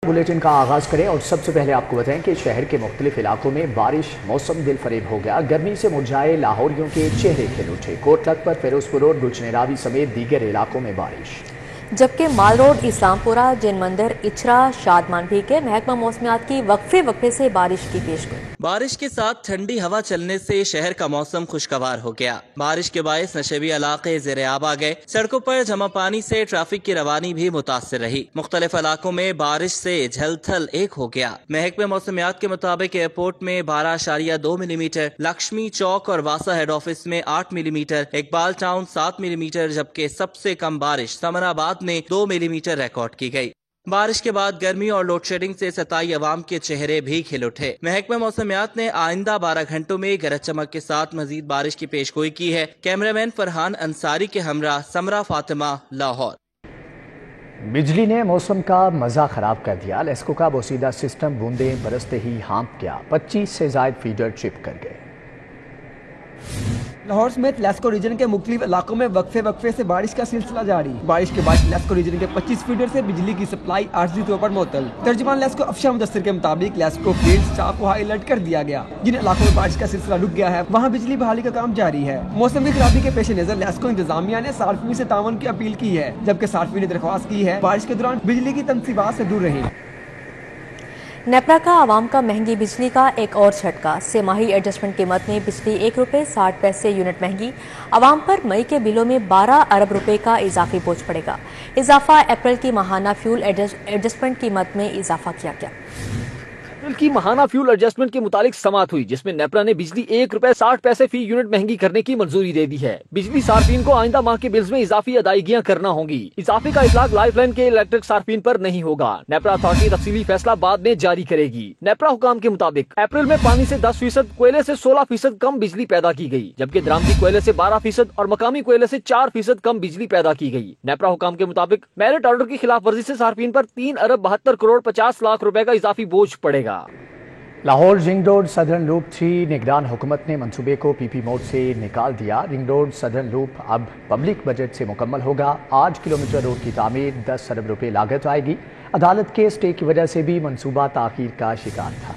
Bulletin का आगाज करें और सबसे पहले आपको बताएं कि शहर के मुख्तलिफ इलाकों में बारिश मौसम दिल फरेब हो गया। गर्मी से मुरझाए लाहौरियों के चेहरे खिल उठे। कोटलख पर फिरोजपुर रोड, गुलशनेरावी समेत दीगर इलाकों में बारिश, जबकि माल रोड, इस्लामपुरा, जिन मंदिर, इचरा, शादमान भी के महकमा मौसमियात की वक्फे से बारिश की पेशगोई। बारिश के साथ ठंडी हवा चलने से शहर का मौसम खुशगवार हो गया। बारिश के बायस नशेबी इलाके ज़ेरे आब आ गए। सड़कों पर जमा पानी से ट्रैफिक की रवानी भी मुतासर रही। मुख्तलिफ इलाकों में बारिश से झलथल एक हो गया। महकमे मौसमियात के मुताबिक एयरपोर्ट में 12.2 मिलीमीटर, लक्ष्मी चौक और वासा हेड ऑफिस में 8 मिलीमीटर, इकबाल टाउन 7 मिलीमीटर, जबकि सबसे कम बारिश समराबाद में 2 मिलीमीटर रिकॉर्ड की गई। बारिश के बाद गर्मी और लोड शेडिंग से सताई अवाम के चेहरे भी खिल उठे। महकमा मौसमियात ने आइंदा 12 घंटों में गरज चमक के साथ मजीद बारिश की पेशगोई की है। कैमरामैन फरहान अंसारी के हमरा समरा फातिमा, लाहौर। बिजली ने मौसम का मजा खराब कर दिया। लेस्को का बोसीदा सिस्टम बूंदें बरसते ही हाँप गया। 25 से ज्यादा फीडर ट्रिप कर गए। लाहौर समेत लेस्को रीजन के मुख्तलिफ इलाकों में वक्फे से बारिश का सिलसिला जारी। बारिश के बाद लेस्को रीजन के 25 फीडर से बिजली की सप्लाई आर्जी तौर पर मुअत्तल। तर्जुमान लेस्को अफशा मुदस्सिर के मुताबिक लेस्को फील्ड स्टाफ को हाई अलर्ट कर दिया गया। जिन इलाकों में बारिश का सिलसिला रुक गया है वहाँ बिजली बहाली का काम जारी है। मौसम की खराबी के पेश नजर लेस्को इंतजामिया ने सार्फिन से तावन की अपील की है, जबकि सार्फिन ने दरख्वास्त की है बारिश के दौरान बिजली की तनसीबात से दूर रहें। नेपरा का आवाम का महंगी बिजली का एक और झटका। सेमाही एडजस्टमेंट कीमत में बिजली 1 रुपये 60 पैसे यूनिट महंगी। आवाम पर मई के बिलों में 12 अरब रुपए का इजाफी बोझ पड़ेगा। इजाफा अप्रैल की माहाना फ्यूल एडजस्टमेंट कीमत में इजाफा किया गया। अप्रैल की माहाना फ्यूल एडजस्टमेंट के मुतालिक समात हुई, जिसमें नेपरा ने बिजली 1 रुपये 60 पैसे फी यूनिट महंगी करने की मंजूरी दे दी है। बिजली सार्फिन को आइंदा माह के बिल्स में इजाफी अदायगियां करना होंगी। इजाफे का इतलाक लाइफ लाइन के इलेक्ट्रिक सार्फिन पर नहीं होगा। नेपरा अथॉरिटी तफसीली फैसला बाद में जारी करेगी। नेपरा हुकाम के मुताबिक अप्रैल में पानी से 10%, कोयले से 16% कम बिजली पैदा की गई, जबकि दरामदी कोयले से 12% और मकामी कोयले से 4% कम बिजली पैदा की गई। नेपरा हुकाम के मुताबिक मेरिट ऑर्डर की खिलाफ वर्जी से सार्फिन पर 3 अरब 72 करोड़ 50 लाख रुपए का इजाफी बोझ पड़ेगा। Lahore ring road southern loop 3 निगरान हुकूमत ने मंसूबे को पीपी मोड से निकाल दिया। रिंग रोड सदर्न लूप अब पब्लिक बजट से मुकम्मल होगा। 8 किलोमीटर रोड की तामीर 10 अरब रुपए लागत आएगी। अदालत के स्टे की वजह से भी मंसूबा ताखीर का शिकार था।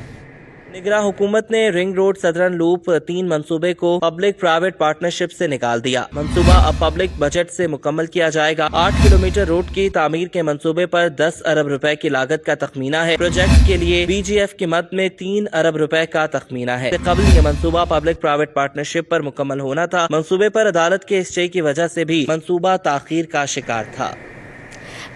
निगरान हुकूमत ने रिंग रोड सदरन लूप 3 मंसूबे को पब्लिक प्राइवेट पार्टनरशिप से निकाल दिया। मंसूबा अब पब्लिक बजट से मुकम्मल किया जाएगा। 8 किलोमीटर रोड की तामीर के मंसूबे पर 10 अरब रुपए की लागत का तखमीना है। प्रोजेक्ट के लिए BGF की मद में 3 अरब रुपए का तखमीना है। कबल ये मंसूबा पब्लिक प्राइवेट पार्टनरशिप पर मुकम्मल होना था। मंसूबे पर अदालत के स्टे की वजह से भी मंसूबा ताखीर का शिकार था।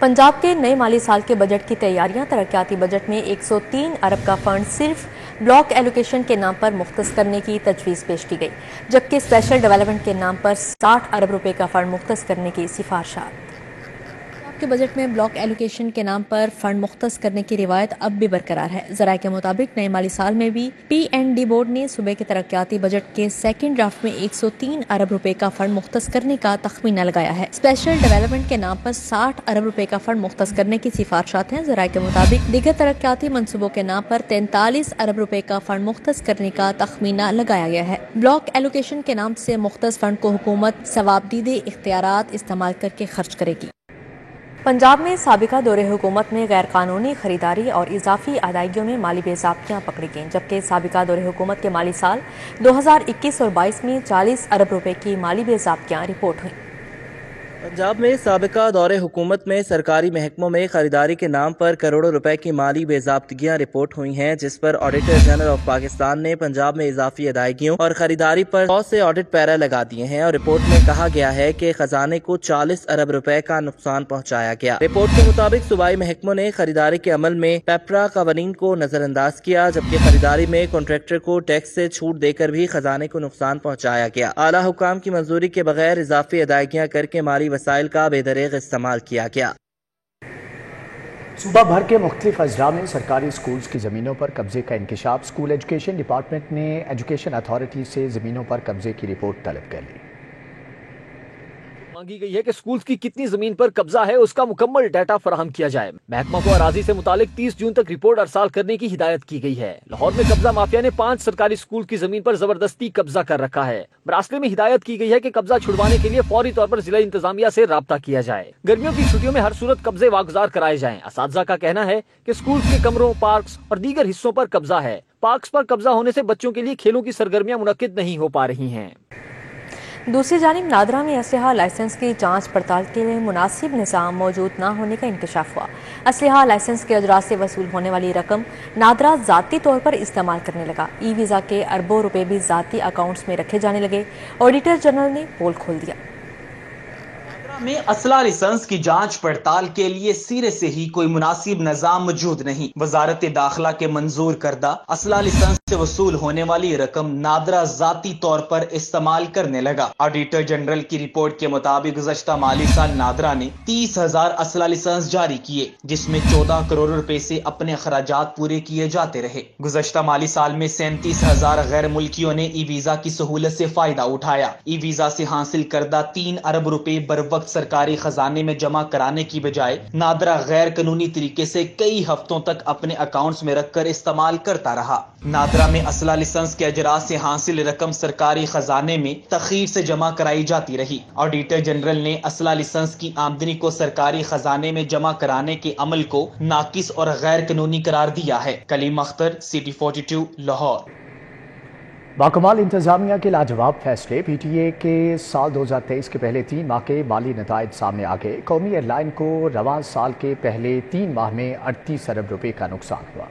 पंजाब के नए माली साल के बजट की तैयारियां। तरक्याती बजट में 103 अरब का फंड सिर्फ ब्लॉक एलोकेशन के नाम पर मुख्तस करने की तजवीज़ पेश की गई, जबकि स्पेशल डेवलपमेंट के नाम पर 60 अरब रुपए का फंड मुख्तस करने की सिफारिशात। के बजट में ब्लॉक एलोकेशन के नाम पर फंड मुख्तस करने की रिवायत अब भी बरकरार है। ज़राए के मुताबिक नए माली साल में भी PND बोर्ड ने सूबे के तरक्याती बजट के सेकंड ड्राफ्ट में 103 अरब रुपए का फंड मुख्तस करने का तखमीना लगाया है। स्पेशल डेवलपमेंट के नाम पर 60 अरब रुपए का फंड मुख्तस करने की सिफारिशात हैं। ज़राए के मुताबिक दीगर तरक्याती मनसूबों के नाम पर 43 अरब रुपए का फंड मुख्तस करने का तखमीना लगाया गया है। ब्लॉक एलोकेशन के नाम से मुख्तस फंड को हुकूमत सवाबदीदे इख्तियारात इस्तेमाल करके खर्च करेगी। पंजाब में साबिका दौरे हुकूमत में गैर कानूनी खरीदारी और इजाफी अदायगियों में माली बेज़ाब्तियां पकड़ी गईं, जबकि साबिका दौरे हुकूमत के माली साल 2021 और 22 में 40 अरब रुपए की माली बेज़ाब्तियां रिपोर्ट हुई। पंजाब में साबिका दौरे हुकूमत में सरकारी महकमों में खरीदारी के नाम पर करोड़ों रुपए की माली बेज़ाब्तियां रिपोर्ट हुई हैं, जिस पर ऑडिटर जनरल ऑफ पाकिस्तान ने पंजाब में इजाफी अदायगियों और खरीदारी पर 100 से ऑडिट पैरा लगा दिए हैं और रिपोर्ट में कहा गया है कि खजाने को 40 अरब रुपए का नुकसान पहुंचाया गया। रिपोर्ट के मुताबिक सूबाई महकमों ने खरीदारी के अमल में पेपरा कवानीन को नजरअंदाज किया, जबकि खरीदारी में कॉन्ट्रैक्टर को टैक्स से छूट देकर भी खजाने को नुकसान पहुंचाया गया। आला हुकाम की मंजूरी के बगैर इजाफी अदायगियां करके माली वसाइल का बेदरेग इस्तेमाल किया गया। सूबा भर के मुख्तलिफ अजला में सरकारी स्कूल्स की ज़मीनों पर कब्जे का इंकशाफ। स्कूल एजुकेशन डिपार्टमेंट ने एजुकेशन अथॉरिटी से ज़मीनों पर कब्जे की रिपोर्ट तलब कर ली। مانگی گئی ہے کہ اسکول کی کتنی زمین پر قبضہ ہے اس کا مکمل ڈیٹا فراہم کیا جائے۔ محکمہ کو اراضی سے متعلق 30 جون تک رپورٹ ارسال کرنے کی ہدایت کی گئی ہے۔ لاہور میں قبضہ مافیا نے 5 سرکاری اسکول کی زمین پر زبردستی قبضہ کر رکھا ہے۔ مراسلے میں ہدایت کی گئی ہے کہ قبضہ چھڑوانے کے لیے فوری طور پر ضلع انتظامیہ سے رابطہ کیا جائے۔ گرمیوں کی چھٹیوں میں ہر صورت قبضے واگزار کرائے جائیں۔ اساتذہ کا کہنا ہے کہ اسکول کے کمروں، پارکس اور دیگر حصوں پر قبضہ ہے۔ پارکس پر قبضہ ہونے سے بچوں کے لیے کھیلوں کی سرگرمیاں منعقد نہیں ہو پا رہی ہیں۔ دوسری جانب نادرا میں اسلحہ لائسنس کی جانچ پڑتال کے لیے مناسب نظام موجود نہ ہونے کا انکشاف ہوا۔ اسلحہ لائسنس کے اجراء سے وصول ہونے والی رقم نادرا ذاتی طور پر استعمال کرنے لگا۔ ای ویزا کے اربوں روپے بھی ذاتی اکاؤنٹس میں رکھے جانے لگے۔ آڈیٹر جنرل نے پول کھول دیا۔ میں اسلحہ لائسنس کی جانچ پڑتال کے لیے سرے سے ہی کوئی مناسب نظام موجود نہیں۔ وزارت داخلہ کے منظور کردہ اسلحہ لائسنس سے وصول ہونے والی رقم نادرا ذاتی طور پر استعمال کرنے لگا۔ آڈیٹر جنرل کی رپورٹ کے مطابق گزشتہ مالی سال نادرا نے 30,000 اسلحہ لائسنس جاری کیے، جس میں 14 کروڑ روپے سے اپنے اخراجات پورے کیے جاتے رہے۔ گزشتہ مالی سال میں 37,000 غیر ملکیوں نے ای ویزا کی سہولت سے فائدہ اٹھایا۔ ای ویزا سے حاصل کردہ 3 ارب روپے بر وقت سرکاری خزانے میں جمع کرانے کی بجائے نادرا غیر قانونی طریقے سے کئی ہفتوں تک اپنے اکاؤنٹس میں رکھ کر استعمال کرتا رہا۔ نادرا میں اسلحہ لائسنس کے اجراء سے حاصل رقم سرکاری خزانے میں تاخیر سے جمع کرائی جاتی رہی۔ آڈیٹر جنرل نے اسلحہ لائسنس کی آمدنی کو سرکاری خزانے میں جمع کرانے کے عمل کو ناقص اور غیر قانونی قرار دیا ہے۔ کلیم اختر، City 42، لاہور۔ باکمال انتظامیہ کے لاجواب فیصلے۔ پی ٹی اے کے سال 2023 کے پہلے 3 ماہ کے مالی نتائج سامنے آ گئے۔ قومی ایئر لائن کو رواں سال کے پہلے 3 ماہ میں 38 ارب روپے کا نقصان ہوا۔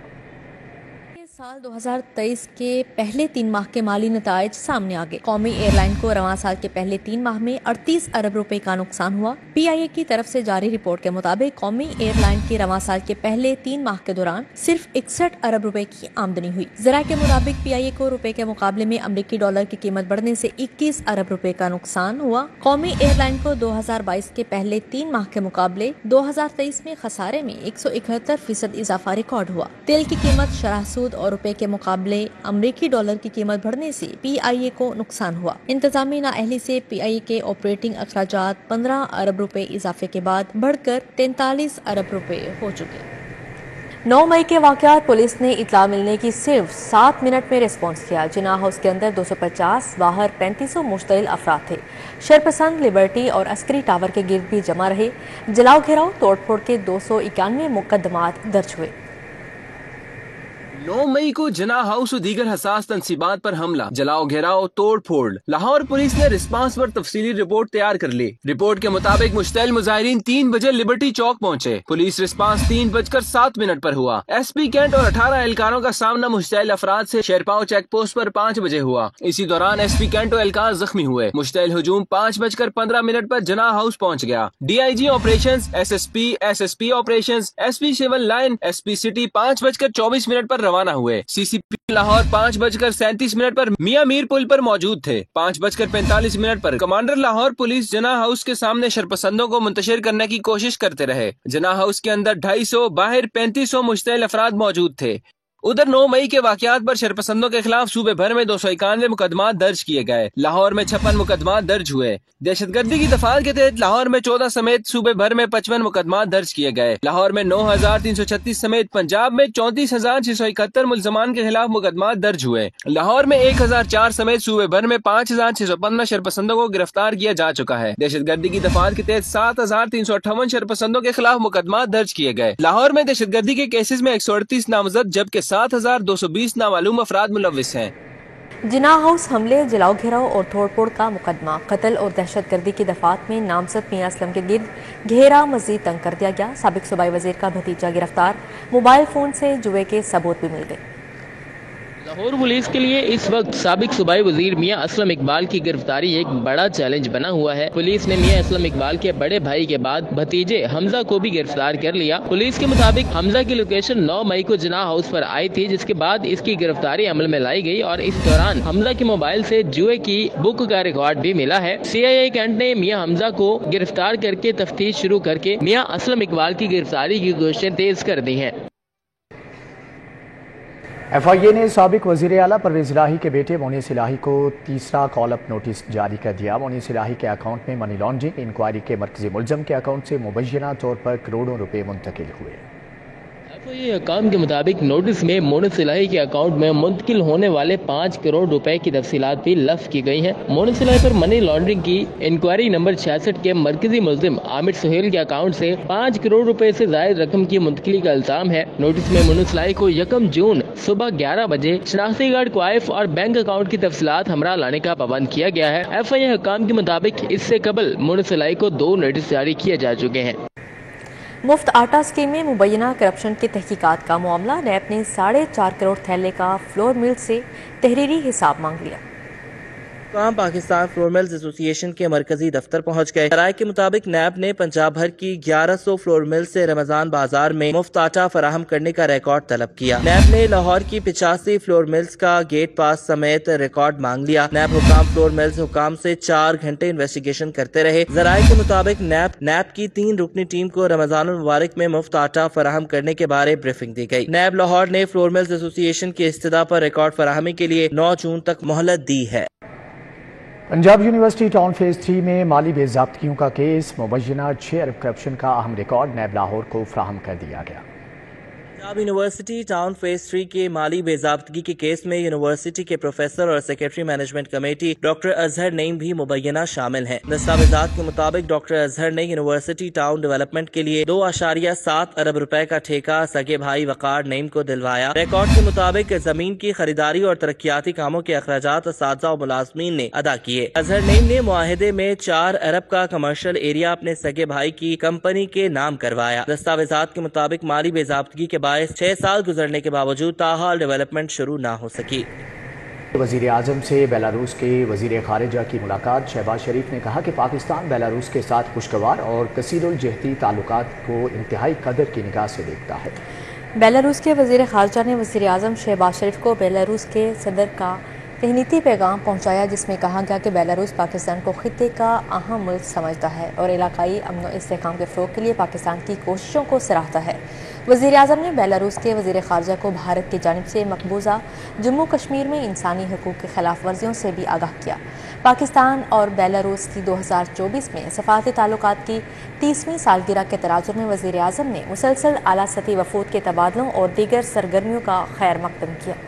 سال 2023 کے پہلے 3 ماہ کے مالی نتائج سامنے آ گئے۔ قومی ایئر لائن کو رواں سال کے پہلے 3 ماہ میں 38 ارب روپے کا نقصان ہوا۔ پی آئی اے کی طرف سے جاری رپورٹ کے مطابق قومی ایئر لائن کی رواں سال کے پہلے 3 ماہ کے دوران صرف 61 ارب روپے کی آمدنی ہوئی۔ ذرائع کے مطابق پی آئی اے کو روپے کے مقابلے میں امریکی ڈالر کی قیمت بڑھنے سے 21 ارب روپے کا نقصان ہوا۔ قومی ایئر لائن کو 2022 کے پہلے 3 ماہ کے مقابلے 2023 میں خسارے میں 171% اضافہ ریکارڈ ہوا۔ تیل کی قیمت، شرح سود اور روپے کے مقابلے امریکی ڈالر کی قیمت بڑھنے سے پی آئی اے کو نقصان ہوا۔ انتظامی نااہلی سے پی آئی اے کے آپریٹنگ اخراجات 15 ارب روپے اضافے کے بعد بڑھ کر 43 ارب روپے ہو چکے۔ 9 مئی کے واقعات پولیس نے اطلاع ملنے کی صرف 7 منٹ میں ریسپانس کیا۔ جناح ہاؤس کے اندر 250، باہر 3500 مشتعل افراد تھے۔ شرپسند، لبرٹی اور عسکری ٹاور کے گرد بھی جمع رہے۔ جلاؤ گھیراؤ توڑ پھوڑ کے 291 مقدمات درج ہوئے۔ 9 مئی کو جناح ہاؤس و دیگر حساس تنصیبات پر حملہ، جلاؤ گھیراؤ، توڑ پھوڑ۔ لاہور پولیس نے رسپانس پر تفصیلی رپورٹ تیار کر لی۔ رپورٹ کے مطابق مشتعل مظاہرین 3 بجے لبرٹی چوک پہنچے۔ پولیس رسپانس 3:07 پر ہوا۔ ایس پی کینٹ اور 18 اہلکاروں کا سامنا مشتعل افراد سے شیرپاؤ چیک پوسٹ پر 5 بجے ہوا۔ اسی دوران ایس پی کینٹ و اہلکار زخمی ہوئے۔ مشتعل ہجوم 5:15 پر جناح ہاؤس پہنچ گیا۔ D I G operations, S S P operations, S P civil line, S P city 5:24 پر روانہ ہوئے۔ سی سی پی لاہور 5:37 پر میاں میر پل پر موجود تھے۔ 5:45 پر کمانڈر لاہور پولیس جناح ہاؤس کے سامنے شرپسندوں کو منتشر کرنے کی کوشش کرتے رہے۔ جناح ہاؤس کے اندر 250، باہر 3500 مشتعل افراد موجود تھے۔ ادھر 9 مئی کے واقعات پر شرپسندوں کے خلاف صوبے بھر میں 291 مقدمات درج کیے گئے۔ لاہور میں 56 مقدمات درج ہوئے۔ دہشت گردی کی دفعات کے تحت لاہور میں 14 سمیت صوبے بھر میں 55 مقدمات درج کیے گئے۔ لاہور میں 9336 سمیت پنجاب میں 34,671 ملزمان کے خلاف مقدمات درج ہوئے۔ لاہور میں 1004 سمیت صوبے بھر میں 5,615 شرپسندوں کو گرفتار کیا جا چکا ہے۔ دہشت گردی کی دفعات کے تحت 7,358 شرپسندوں کے خلاف مقدمات درج کیے گئے۔ لاہور میں دہشت گردی کے کیسز میں 138 نامزد جبکہ 7,220 نامعلوم افراد ملوث ہیں۔ جناح ہاؤس حملے، جلاؤ گھیراؤ اور توڑ پھوڑ کا مقدمہ، قتل اور دہشت گردی کی دفعات میں نامزد میاں اسلم کے گرد گھیرا مزید تنگ کر دیا گیا۔ سابق صوبائی وزیر کا بھتیجا گرفتار، موبائل فون سے جوئے کے ثبوت بھی مل گئے۔ لاہور پولیس کے لیے اس وقت سابق صوبائی وزیر میاں اسلم اقبال کی گرفتاری ایک بڑا چیلنج بنا ہوا ہے۔ پولیس نے میاں اسلم اقبال کے بڑے بھائی کے بعد بھتیجے حمزہ کو بھی گرفتار کر لیا۔ پولیس کے مطابق حمزہ کی لوکیشن 9 مئی کو جناح ہاؤس پر آئی تھی، جس کے بعد اس کی گرفتاری عمل میں لائی گئی اور اس دوران حمزہ کے موبائل سے جوئے کی بک کا ریکارڈ بھی ملا ہے۔ سی آئی اے کینٹ نے میاں حمزہ کو گرفتار کر کے تفتیش شروع کر کے میاں اسلم اقبال کی گرفتاری کی کوششیں تیز کر دی ہیں۔ FIA ने साबिक वजीर आला परवेज इलाही के बेटे मोनिस इलाही को तीसरा कॉल अप नोटिस जारी कर दिया। मोनिस इलाही के अकाउंट में मनी लॉन्ड्रिंग इंक्वायरी के मरकजी मुलजम के अकाउंट से मुबैना तौर पर करोड़ों रुपए मुंतकिल हुए। FIA काम के मुताबिक नोटिस में मोनिस इलाही के अकाउंट में मुंतकिल होने वाले 5 करोड़ रुपए की तफसीलात भी लफ्ज की गई हैं। मोनिस इलाही पर मनी लॉन्ड्रिंग की इंक्वायरी नंबर 66 के मरकजी मुलजिम आमिर सुहेल के अकाउंट से 5 करोड़ रुपए से जायद रकम की मुंतकिली का इल्जाम है। नोटिस में मोनिस इलाही को 1 जून सुबह 11 बजे शनाख्ती कार्ड, क्वाइफ और बैंक अकाउंट की तफसीलात हमरा लाने का पाबंद किया गया है। FIA काम के मुताबिक इससे कबल मोनिस इलाही को 2 नोटिस जारी किए जा चुके हैं। मुफ्त आटा स्कीम में मुबैना करप्शन की तहकीकात का मामला। नैब ने 4.5 करोड़ थैले का फ्लोर मिल से तहरीरी हिसाब मांग लिया। पाकिस्तान फ्लोर मिल्स एसोसिएशन के मरकजी दफ्तर पहुंच गए। राय के मुताबिक नैब ने पंजाब भर की 1100 फ्लोर मिल्स से रमजान बाजार में मुफ्त आटा फराहम करने का रिकॉर्ड तलब किया। नैब ने लाहौर की 85 फ्लोर मिल्स का गेट पास समेत रिकॉर्ड मांग लिया। नैब हुकाम फ्लोर मिल्स हुकाम से 4 घंटे इन्वेस्टिगेशन करते रहे। जराये के मुताबिक नैब की 3 रुकनी टीम को रमजान मुबारक में मुफ्त आटा फराहम करने के बारे ब्रीफिंग दी गई। नैब लाहौर ने फ्लोर मिल्स एसोसिएशन की इस्तदा पर रिकॉर्ड फराहमी के लिए 9 जून तक मोहलत दी है। पंजाब यूनिवर्सिटी टाउन फेज 3 में माली बेज़ाब्तगियों का केस। मुबैना 6 अरब करप्शन का अहम रिकॉर्ड नैब लाहौर को फराहम कर दिया गया। पंजाब यूनिवर्सिटी टाउन फेज 3 के माली बेज़ाब्तगी के केस में यूनिवर्सिटी के प्रोफेसर और secretary management committee doctor Azhar Naeem भी मुबैना शामिल हैं। दस्तावेजात के मुताबिक डॉक्टर अजहर ने यूनिवर्सिटी टाउन डेवलपमेंट के लिए 2.7 अरब रुपए का ठेका सगे भाई वकार नईम को दिलवाया। रिकॉर्ड के मुताबिक जमीन की खरीदारी और तरक्याती कामों के अखराजात असातिज़ा और मुलाजमीन ने अदा किए। अजहर नईम ने मुआहदे में 4 अरब का कमर्शियल एरिया अपने सगे भाई की कंपनी के नाम करवाया। दस्तावेजात के मुताबिक माली बेज़ाब्तगी के 6 साल गुजरने के बावजूद ताहाल डेवलपमेंट शुरू ना हो सकी। वजीर आजम से बेलारूस के वजीर खारिजा की मुलाकात। शहबाज शरीफ ने कहा कि पाकिस्तान बेलारूस के साथ खुशगवार और कसीरुल जहती ताल्लुकात को इंतहाई कदर की निगाह से देखता है। बेलारूस के वजीर खारजा ने वजीर आजम शहबाज शरीफ को बेलारूस के सदर का तहनीती पैगाम पहुंचाया, जिसमें कहा गया कि बेलारूस पाकिस्तान को खित्ते का अहम मुल्क समझता है और इलाकाई अमन व इस्तेहकाम के फ़रोग़ के लिए पाकिस्तान की कोशिशों को सराहता है। वज़ीर आज़म ने बेलारूस के वज़ीर ख़ारजा को भारत की जानिब से मकबूजा जम्मू कश्मीर में इंसानी हकूक़ की खिलाफ वर्जियों से भी आगाह किया। पाकिस्तान और बेलारूस की 2024 में सफ़ारती ताल्लुकात की 30वीं सालगिरह के तराजुम में वज़ीर आज़म ने मुसलसल आला सतही वफूद के तबादलों और दीगर सरगर्मियों का खैर मकदम किया।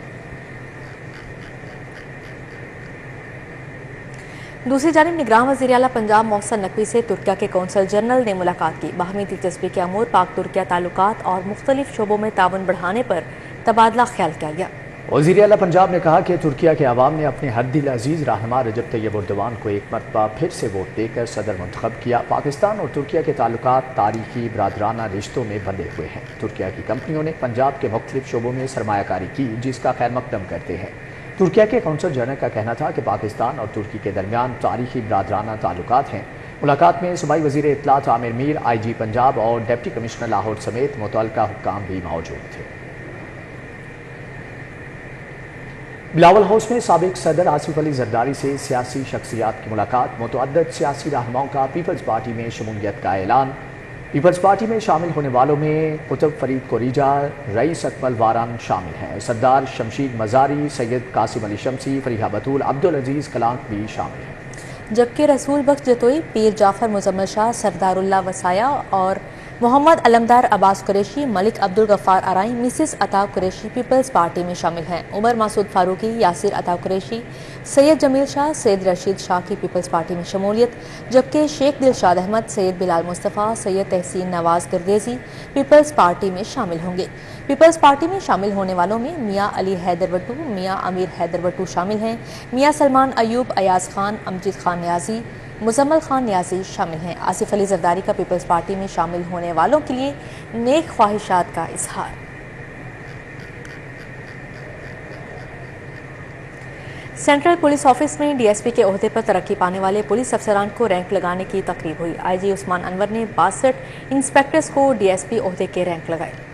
दूसरी जानिब निगरान वज़ीर आला पंजाब मोहसिन नकवी से तुर्किया के कौंसल जनरल ने मुलाकात की। बाहमी दिलचस्पी के अमूर, पाक तुर्किया ताल्लुकात और मुख्तलिफ शोबों में ताउन बढ़ाने पर तबादला ख्याल किया गया। वज़ीर आला पंजाब ने कहा कि तुर्किया के अवाम ने अपने हर दिल अजीज रहनुमा रजब तैयब एर्दोगान को एक मरतबा फिर से वोट देकर सदर मुंतखब किया। पाकिस्तान और तुर्किया के ताल्लुकात तारीखी बरादराना रिश्तों में बंधे हुए हैं। तुर्किया की कंपनियों ने पंजाब के मुख्तलिफ शोबों में सरमायाकारी की, जिसका खैर मकदम करते हैं। तुर्किया के कौंसल जनरल का कहना था कि पाकिस्तान और तुर्की के दरमियान तारीखी बरादराना ताल्लुकात हैं। मुलाकात में सूबाई वज़ीर इत्तलात आमिर मीर, IG पंजाब और डिप्टी कमिश्नर लाहौर समेत मुतल्लिका हुक्काम भी मौजूद थे। बिलावल हाउस में साबिक सदर आसिफ अली जरदारी से सियासी शख्सियात की मुलाकात। मुतअद्दिद सियासी रहनुमाओं का पीपल्स पार्टी में शमूलियत का ऐलान। पीपल्स पार्टी में शामिल होने वालों में कुतुब फरीद कोरीजा, रईस अकमल वारान शामिल हैं। सरदार शमशीद मजारी, सैयद कासिम अली शमसी, फरीहा बतूल, अब्दुल अजीज़ कलांक भी शामिल हैं। जबकि रसूल बख्श जतोई, पीर जाफर मुजम्मल शाह, सरदारुल्लाह वसाया और मोहम्मद अलमदार अब्बास कुरैशी, मलिक अब्दुल गफ्फार अराई, मिसिस अता कुरैशी पीपल्स पार्टी में शामिल हैं। उमर मासूद फारूकी, यासिर अता कुरैशी, सैयद जमील शाह, सैयद रशीद शाह की पीपल्स पार्टी में शमूलियत। जबकि शेख दिलशाद अहमद, सैयद बिलाल मुस्तफ़ा, सैयद तहसीन नवाज गर्देजी पीपल्स पार्टी में शामिल होंगे। पीपल्स पार्टी में शामिल होने वालों में मियाँ अली हैदर बट्टू, मियाँ अमीर हैदर बट्टू शामिल हैं। मियाँ सलमान अयूब, अयाज खान, अमजद खान न्याजी, मुजम्मल खान न्याजी शामिल हैं। आसिफ अली जरदारी का पीपल्स पार्टी में शामिल होने वालों के लिए नेक ख्वाहिशात का इजहार। सेंट्रल पुलिस ऑफिस में DSP के ओहदे पर तरक्की पाने वाले पुलिस अफसरान को रैंक लगाने की तकरीब हुई। IG उस्मान अनवर ने 62 इंस्पेक्टर्स को DSP ओहदे के रैंक लगाए।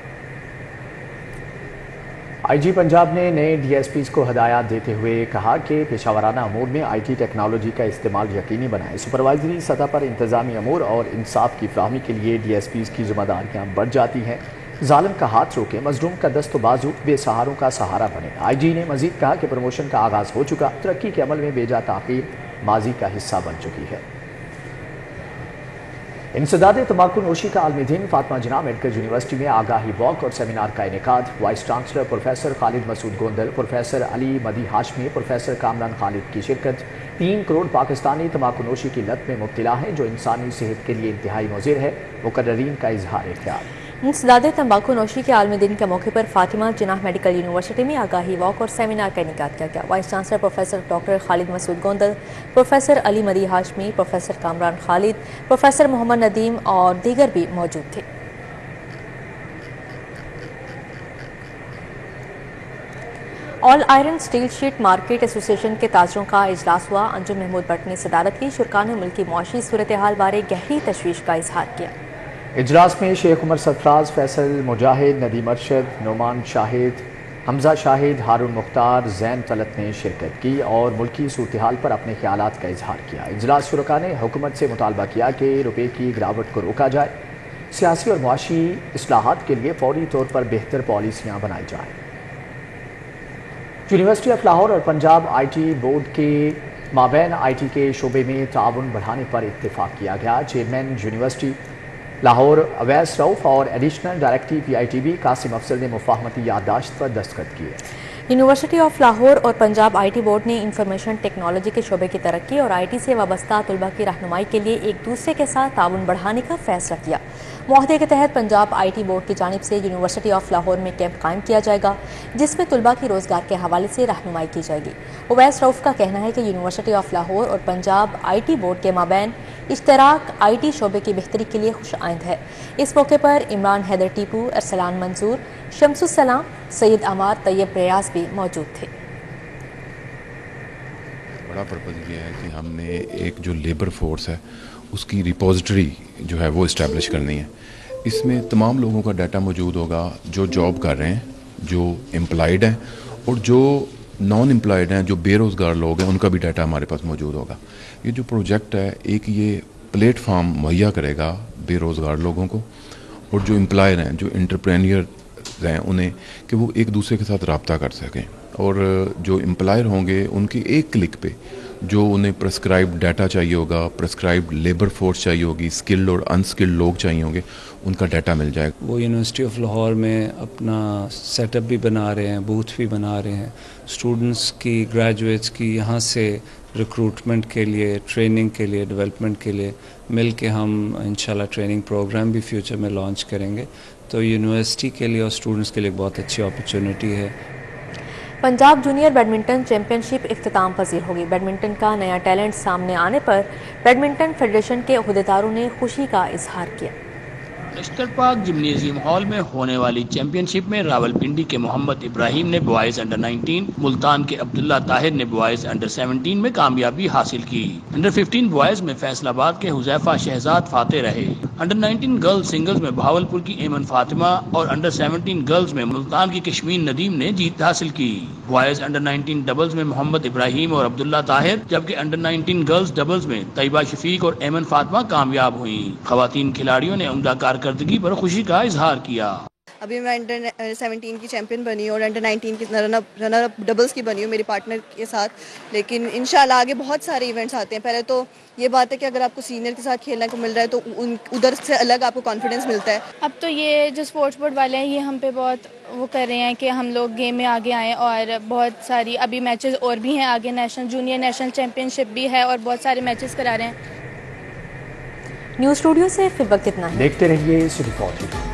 IG पंजाब ने नए DSPs को हदायत देते हुए कहा कि पेशावराना अमूर में IT टेक्नोलॉजी का इस्तेमाल यकीनी बनाएं। सुपरवाइजरी सतह पर इंतजामी अमूर और इंसाफ की फराहमी के लिए DSPs की जिम्मेदारियाँ बढ़ जाती हैं। ظالم کا ہاتھ روکیں، مظلوم کا دست و بازو، بے سہاروں کا سہارا بنے۔ آئی جی نے مزید کہا کہ پروموشن کا آغاز ہو چکا، ترقی کے عمل میں بے جا تاخیر ماضی کا حصہ بن چکی ہے۔ انسداد تمباکو نوشی کا عالمی دن، فاطمہ جناح میڈیکل یونیورسٹی میں آگاہی واک اور سیمینار کا انعقاد۔ وائس چانسلر پروفیسر خالد مسعود گوندل، پروفیسر علی مدی ہاشمی، پروفیسر کامران خالد کی شرکت۔ 3 کروڑ پاکستانی تمباکو نوشی کی لت میں مبتلا ہیں جو انسانی صحت کے لیے انتہائی مضر ہے، مقررین کا اظہار خیال۔ انسداد تمباکو نوشی کے عالمی دن کے موقع پر فاطمہ جناح میڈیکل یونیورسٹی میں آگاہی واک اور سیمینار کا انعقاد کیا گیا۔ وائس چانسلر پروفیسر ڈاکٹر خالد مسعود گوندل، پروفیسر علی مدی ہاشمی، پروفیسر کامران خالد، پروفیسر محمد ندیم اور دیگر بھی موجود تھے۔ آل آئرن سٹیل شیٹ مارکیٹ ایسوسی ایشن کے تاجروں کا اجلاس ہوا۔ انجم محمود بٹ نے صدارت کی۔ شرکاء نے ملکی معاشی صورتحال بارے گہری تشویش کا اظہار کیا۔ اجلاس میں شیخ عمر سرفراز، فیصل مجاہد، ندیم ارشد، نعمان شاہد، حمزہ شاہد، ہارون مختار، زین طلعت نے شرکت کی اور ملکی صورتحال پر اپنے خیالات کا اظہار کیا۔ اجلاس شرکاء نے حکومت سے مطالبہ کیا کہ روپے کی گراوٹ کو روکا جائے، سیاسی اور معاشی اصلاحات کے لیے فوری طور پر بہتر پالیسیاں بنائی جائیں۔ یونیورسٹی آف لاہور اور پنجاب آئی ٹی بورڈ کے مابین آئی ٹی کے شعبے میں تعاون بڑھانے پر اتفاق کیا گیا۔ چیئرمین یونیورسٹی لاہور اویس رؤف اور additional director P I T B Qasim Afzal نے مفاہمتی یادداشت پر دستخط کیے۔ یونیورسٹی آف لاہور اور پنجاب آئی ٹی بورڈ نے انفارمیشن ٹیکنالوجی کے شعبے کی ترقی اور آئی ٹی سے وابستہ طلباء کی رہنمائی کے لیے ایک دوسرے کے ساتھ تعاون بڑھانے کا فیصلہ کیا۔ معاہدے کے تحت پنجاب آئی ٹی بورڈ کی جانب سے یونیورسٹی آف لاہور میں کیمپ قائم کیا جائے گا جس میں طلباء کی روزگار کے حوالے سے رہنمائی کی جائے گی۔ اویس رؤف کا کہنا ہے کہ یونیورسٹی آف لاہور اور پنجاب آئی ٹی بورڈ کے مابین اشتراک آئی ٹی شعبے کی بہتری کے لیے خوش آئند ہے۔ اس موقع پر عمران حیدر ٹیپو، ارسلان منظور، شمس السلام، سید عمار، طیب ریاض بھی موجود تھے۔ بڑا پرپز یہ ہے کہ ہم نے ایک جو لیبر فورس ہے اس کی ریپوزیٹری جو ہے وہ اسٹیبلش کرنی ہے۔ اس میں تمام لوگوں کا ڈیٹا موجود ہوگا جو جاب کر رہے ہیں، جو امپلائڈ ہیں اور جو نان امپلائڈ ہیں، جو بے روزگار لوگ ہیں، ان کا بھی ڈیٹا ہمارے پاس موجود ہوگا۔ یہ جو پروجیکٹ ہے ایک یہ پلیٹ فارم مہیا کرے گا بے روزگار لوگوں کو اور جو امپلائر ہیں، جو انٹرپرینئر ہیں، انہیں کہ وہ ایک دوسرے کے ساتھ رابطہ کر سکیں، اور جو امپلائر ہوں گے ان کی ایک کلک پہ جو انہیں پرسکرائبڈ ڈیٹا چاہیے ہوگا، پرسکرائبڈ لیبر فورس چاہیے ہوگی، اسکلڈ اور انسکلڈ لوگ چاہیے ہوں گے، ان کا ڈیٹا مل جائے گا۔ وہ یونیورسٹی آف لاہور میں اپنا سیٹ اپ بھی بنا رہے ہیں، بوتھ بھی بنا رہے ہیں، اسٹوڈنٹس کی، گریجویٹس کی یہاں سے ریکروٹمنٹ کے لیے، ٹریننگ کے لیے، ڈیولپمنٹ کے لیے مل کے ہم انشاءاللہ ٹریننگ پروگرام بھی فیوچر میں لانچ کریں گے۔ تو یونیورسٹی کے لیے اور اسٹوڈنٹس کے لیے بہت اچھی اپرچونٹی ہے۔ پنجاب جونیئر بیڈمنٹن چیمپئن شپ اختتام پذیر ہوگی۔ بیڈمنٹن کا نیا ٹیلنٹ سامنے آنے پر بیڈمنٹن فیڈریشن کے عہدیداروں نے خوشی کا اظہار کیا۔ اشتر پاک جمنیزیم ہال میں ہونے والی چیمپئن شپ میں راولپنڈی کے محمد ابراہیم نے بوائز انڈر 19، ملتان کے عبداللہ طاہر نے بوائز انڈر 17 میں کامیابی حاصل کی۔ انڈر 15 بوائز میں فیصل آباد کے حذیفہ شہزاد فاتح رہے۔ انڈر 19 گرلز سنگلز میں بہاولپور کی ایمن فاطمہ اور انڈر 17 گرلز میں ملتان کی کشمین ندیم نے جیت حاصل کی۔ بوائز انڈر 19 ڈبلز میں محمد ابراہیم اور عبداللہ طاہر، جبکہ انڈر 19 گرلز ڈبلز میں طیبہ شفیق اور ایمن فاطمہ کامیاب ہوئیں۔ خواتین کھلاڑیوں نے عمدہ کارکردگی پر خوشی کا اظہار کیا۔ ابھی میں انڈر 17 کی چیمپئن بنی اور انڈر 19 کی رنر اپ ڈبلز کی بنی ہوں میری پارٹنر کے ساتھ، لیکن انشاءاللہ آگے بہت سارے ایونٹس آتے ہیں۔ پہلے تو یہ بات ہے کہ اگر آپ کو سینئر کے ساتھ کھیلنے کو مل رہا ہے تو ادھر سے الگ آپ کو کانفیڈنس ملتا ہے۔ اب تو یہ جو اسپورٹس بورڈ والے ہیں یہ ہم پہ بہت وہ کر رہے ہیں کہ ہم لوگ گیم میں آگے آئیں، اور بہت ساری ابھی میچز اور بھی ہیں آگے، نیشنل جونیئر نیشنل چیمپئن شپ بھی ہے اور بہت سارے میچز کرا رہے ہیں۔ نیوز اسٹوڈیو سے فی الوقت اتنا ہے۔ دیکھتے رہیے سٹی 40۔